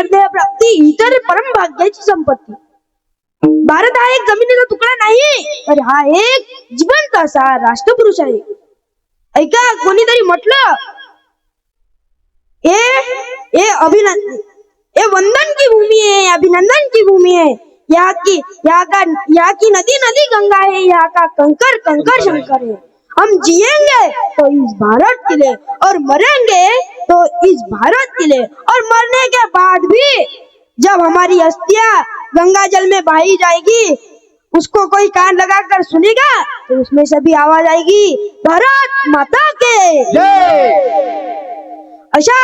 अर्धे प्राप्ती ही तर परमभाग्याची संपत्ती. भारत हा एक जमिनीचा तुकडा नाही, तर हा एक जिवंत असा राष्ट्रपुरुष आहे. ऐका, कोणीतरी म्हटलं ये वंदन की भूमी है, अभिनंदन की भूमी है, यहाँ की नदी नदी गंगा है, यहाँ का कंकर कंकर शंकर है. हम जिएंगे तो इस भारत के लिए और मरेंगे तो इस भारत के लिए, और मरने के बाद भी जब हमारी अस्थियां गंगा जल में बहाई जाएगी, उसको कोई कान लगाकर सुनेगा तो उसमें से भी आवाज आएगी, भारत माता के जय. अशा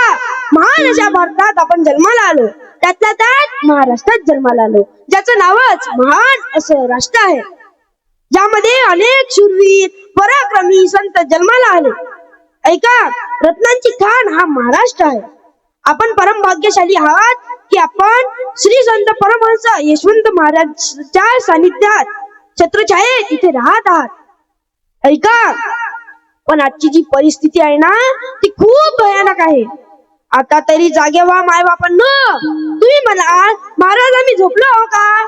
महान अशा भारतात आपण जन्माला आलो, त्यातल्या त्यात महाराष्ट्रात जन्माला आलो, ज्याचं नावच महान असं राष्ट्र आहे, ज्यामध्ये अनेक शूरवीर पराक्रमी संत जन्माला आले. ऐका, रत्नांची खाण हा महाराष्ट्र आहे. आपण परम भाग्यशाली आहात की आपण श्री संत परमहंस यशवंत महाराजच्या सानिध्यात छत्रछायेत इथे राहत आहात. ऐका, पण आजची जी परिस्थिती आहे ना, ती खूप भयानक आहे. आता तरी जागे व्हा माय बापांनो. तुम्ही मला महाराज आम्ही झोपलो आहो का?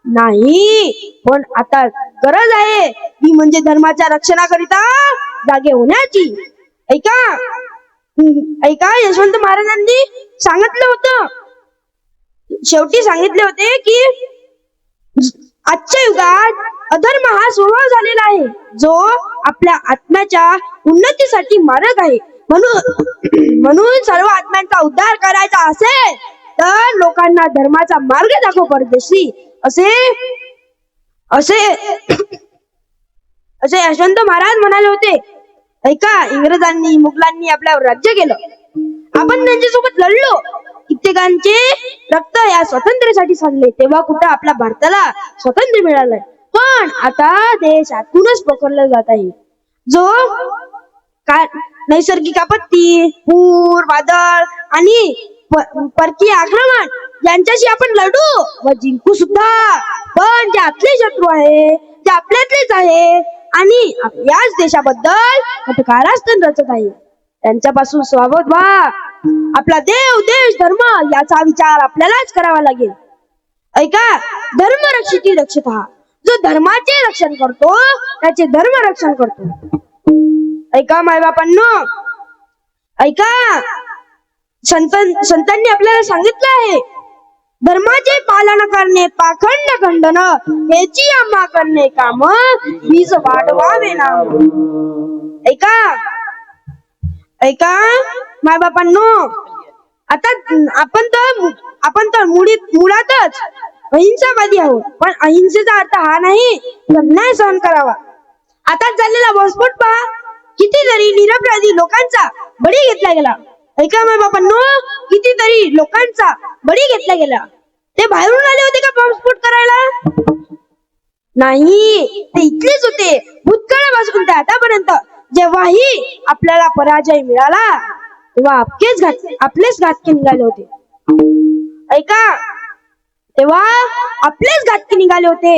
नाही, पण आता गरज आहे ती म्हणजे धर्माच्या रक्षणाकरिता जागे होण्याची. ऐका, यशवंत महाराजांनी सांगितलं होतं, शेवटी सांगितले होते की आजच्या युगात अधर्म हा स्वभाव झालेला आहे, जो आपल्या आत्म्याच्या उन्नतीसाठी मारक आहे. म्हणून सर्व आत्म्यांचा उद्धार करायचा असेल तर लोकांना धर्माचा मार्ग दाखव परदेशी, असे यशवंत महाराज म्हणाले होते. ऐका, इंग्रजांनी मुघलांनी आपल्यावर राज्य केलं, आपण त्यांच्यासोबत लढलो, कित्येकांचे रक्त या स्वातंत्र्यासाठी सांडले, तेव्हा कुठं आपल्या भारताला स्वातंत्र्य मिळालंय. पण आता देश आतूनच पकडला जात आहे. जो नैसर्गिक आपत्ती, पूर, वादळ आणि परकीय आक्रमण यांच्याशी आपण लढू व जिंकू सुद्धा, पण जे आतले शत्रू आहे, ते आपल्यातलेच आहे आणि याच देशाबद्दल कटकारस्थान रचत आहे, त्यांच्यापासून सावध व्हा. आपला देव, देश, धर्म याचा विचार आपल्यालाच करावा लागेल. ऐका, धर्म रक्षिती रक्षिता, जो धर्माचे रक्षण करतो त्याचे धर्म रक्षण करतो. ऐका मायबापांनो, ऐका, संतांनी आपल्याला सांगितलं आहे, धर्माचे पालन करणे, पाखंड खंडन हेची आम्हा करणे काम, वीज वाढवावे नाम. ऐका मायबापांनो, आता आपण तर मुळातच अहिंसावादी आहोत, पण अहिंसेचा अर्थ हा नाही अन्याय सहन करावा. आताच झालेला बॉम्बस्फोट पहा, कितीतरी निरपराधी लोकांचा बळी घेतला गेला. ऐका मायबापांनो, कितीतरी लोकांचा बळी घेतला गेला. ते बाहेरून आले होते का बॉम्बस्फोट करायला? नाही, ते इथलेच होते. भूतकाळापासून ते आतापर्यंत जेव्हाही आपल्याला पराजय मिळाला तेव्हा आपलेच घातकी निघाले होते. ऐका, तेव्हा आपलेच घातकी निघाले होते.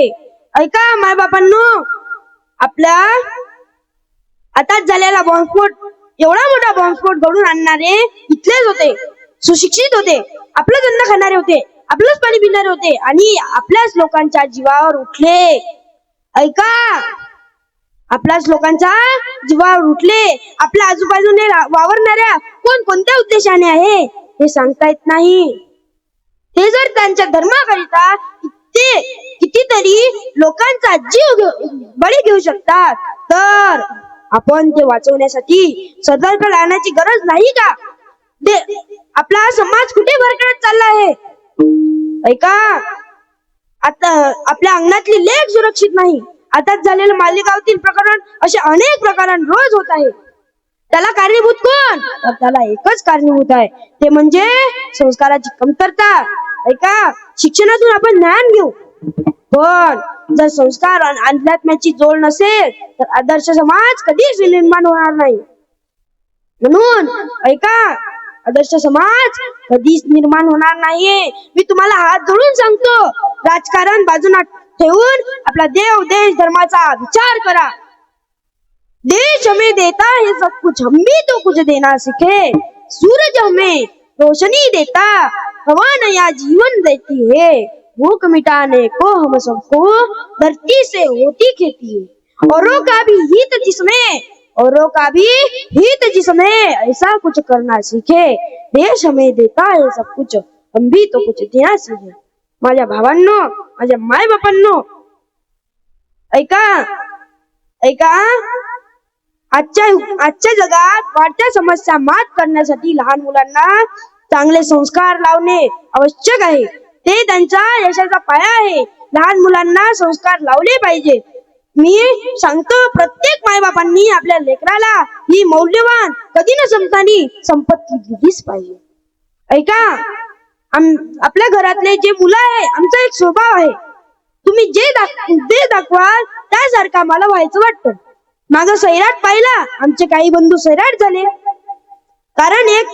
ऐका मायबापांनो, आपल्या आताच झालेला बॉम्बस्फोट, एवढा मोठा बॉम्बस्फोट घडून आणणारे इथलेच होते, सुशिक्षित होते, आपलंच अन्न खाणारे होते, आपलंच पाणी पिणारे होते आणि आपल्याच लोकांच्या जीवावर उठले. ऐका, आपल्याच लोकांच्या जीवावर उठले. आपल्या आजूबाजूने वावरणाऱ्या कोणत्या उद्देशाने आहे हे सांगता येत नाही. ते जर त्यांच्या धर्माकरिता कितीतरी लोकांचा जीव बळी घेऊ शकतात, तर आपण ते वाचवण्यासाठी सतर्क राहण्याची गरज नाही का? आपला समाज कुठे भरकटत चालला आहे? ऐका, आता आपल्या अंगणातली लेक सुरक्षित नाही. आताच झालेलं मालेगावातील प्रकरण, असे अनेक प्रकरण रोज होत आहे. त्याला कारणीभूत कोण? तर त्याला एकच कारणीभूत आहे, ते म्हणजे संस्काराची कमतरता. ऐका, शिक्षणातून आपण ज्ञान घेऊ, पण जर संस्कार आणि अध्यात्माची जोड नसेल तर आदर्श समाज कधीच निर्माण होणार नाही. म्हणून ऐका, आदर्श समाज कधीच निर्माण होणार नाहीये. मी तुम्हाला हात जोडून सांगतो, राजकारण बाजूला ठेवून आपला देव, देश, धर्माचा विचार करा. देश हमें देता है सब कुछ, हम भी तो कुछ देना सीखे. सूरज हमें रोशनी देता हवा नया जीवन देती है, भूख मिटाने को हम सबको धरती से होती खेती है। औरों का भी हित जिसमें, औरों का भी हित जिसमें, ऐसा कुछ करना सीखे। देश हमें देता है सब कुछ, हम भी तो कुछ देना सीखे। माझ्या भावांनो, माझ्या माय बापांनो, ऐका ऐका, आजच्या जगात वाढत्या समस्या मात करण्यासाठी लहान मुलांना चांगले संस्कार लावणे आवश्यक आहे। ते त्यांच्या यशाचा पाया आहे। लहान मुलांना संस्कार लावले पाहिजे। मी सांगतो, प्रत्येक मायबापांनी आपल्या लेकराला ही मौल्यवान, कधी न संपणारी संपत्ती दिलीच पाहिजे। ऐका, आपल्या घरातले जे मुलं आहे, आमचा एक स्वभाव आहे, तुम्ही जे दाखवाल त्यासारखं मला व्हायचं वाटतं। माग सैराट पाहिला, आमचे काही बंधू सैराट झाले, कारण एक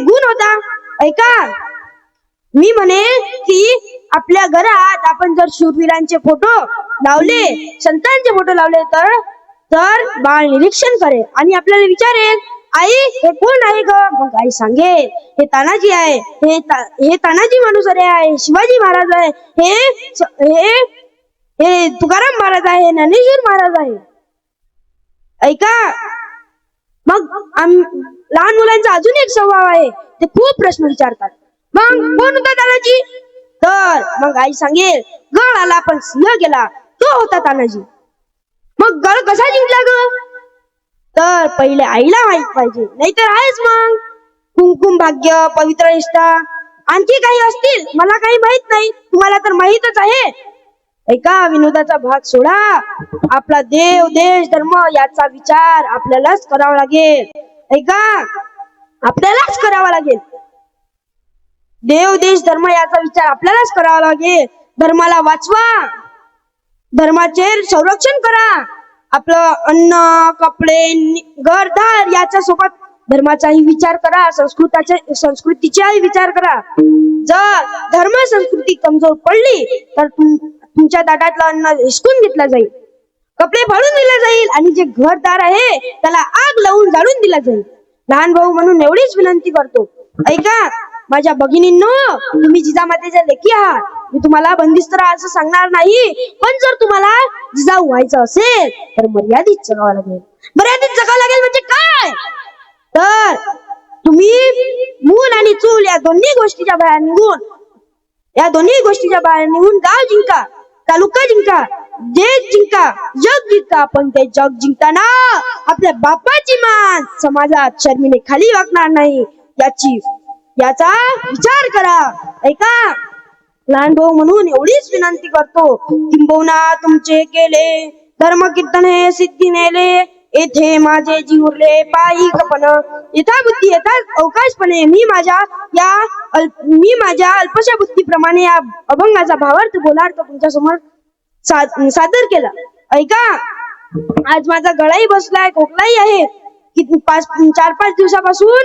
गुण होता। ऐका, मी म्हणे की आपल्या घरात आपण जर शूरवीरांचे फोटो लावले, संतांचे फोटो लावले तर बाळ निरीक्षण करेल आणि आपल्याला विचारेल, आई हे कोण आहे ग? मग आई सांगेल, हे तानाजी आहे, हे तानाजी मालुसरे आहे, शिवाजी महाराज आहे, हे तुकाराम महाराज आहे, ज्ञानेश्वर महाराज आहे। ऐका, मग लहान मुलांचा अजून एक स्वभाव आहे, ते खूप प्रश्न विचारतात। मग कोण होता तानाजी? तर मग आई सांगेल, गळ आला पण सिंह गेला, तो होता तानाजी। मग गळ कसा जिंकला ग? तर पहिले आईला माहित पाहिजे, नाहीतर आहेच मग कुंकुम भाग्य, पवित्र निष्ठा, आणखी काही असतील, मला काही माहित नाही, तुम्हाला तर माहितच आहे। ऐका, विनोदाचा भाग सोडा, आपला देव, देश, धर्म याचा विचार आपल्यालाच करावा लागेल। ऐका, आपल्यालाच करावा लागेल। देव, देश, धर्म याचा विचार आपल्यालाच करावा लागेल। धर्माला वाचवा, धर्माचे संरक्षण करा, आपलं अन्न, कपडे, घरदार याच्या सोबत धर्माचाही विचार करा, संस्कृतीचाही विचार करा। जर धर्म संस्कृती कमजोर पडली तर तुमच्या ताटातलं अन्न हिसकून घेतलं जाईल, कपडे फाडून दिले जाईल आणि जे घरदार आहे त्याला आग लावून जाळून दिला जाईल। लहान भाऊ म्हणून एवढीच विनंती करतो, ऐका माझ्या भगिनींनो, तुम्ही जिजामातेच्या लेकी आहात, मी तुम्हाला बंदिस्त राहा असं सांगणार नाही, पण जर तुम्हाला जिजाऊ व्हायचं असेल तर मर्यादित जगावं लागेल। मर्यादित जगावं लागेल म्हणजे काय? तर तुम्ही मूल आणि चूल या दोन्ही गोष्टीच्या बाहेर निघून गाव जिंका, तालुका जिंका, देश जिंका, जग जिंका, पण ते जग जिंकताना आपल्या बापाची मान समाजात शर्मीने खाली वाकणार नाही याचा विचार करा। ऐका, लहान भाऊ म्हणून एवढीच विनंती करतो, किंबहुना तुमचे केले धर्म कीर्तन हे सिद्धी नेले, येथे माझे जीवरले पायी खपन, यथा बुद्धी यथा अवकाशपणे मी माझ्या अल्पशा बुद्धीप्रमाणे या अभंगाचा भावार्थ बोलार्थ तुमच्या समोर सादर केला। ऐका, आज माझा गळाही बसलाय, खोकलाही आहे, की 4-5 दिवसापासून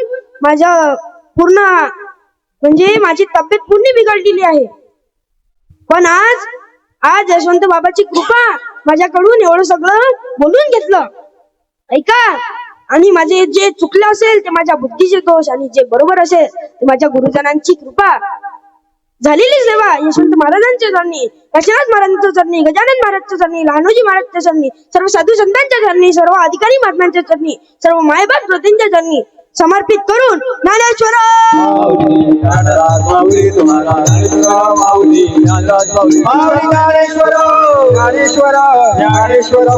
माझी तब्येत पूर्ण बिघडलेली आहे, पण आज यशवंत बाबाची कृपा माझ्याकडून एवढं सगळं बोलून घेतलं। ऐका, आणि माझे जे चुकलं असेल ते माझ्या बुद्धीचे दोष आणि जे बरोबर असेल ते माझ्या गुरुजनांची कृपा। झालेली सेवा यशवंत महाराजांच्या चरणी, काशीनाथ महाराजांच्या चरणी, गजानन महाराजच्या चरणी, लहानोजी महाराजच्या चरणी, सर्व साधू संतांच्या चरणी, सर्व अधिकारी महात्म्यांच्या चरणी, सर्व मायबाप श्रोत्यांच्या चरणी समर्पित करून ज्ञानेश्वर ज्ञानेश्वर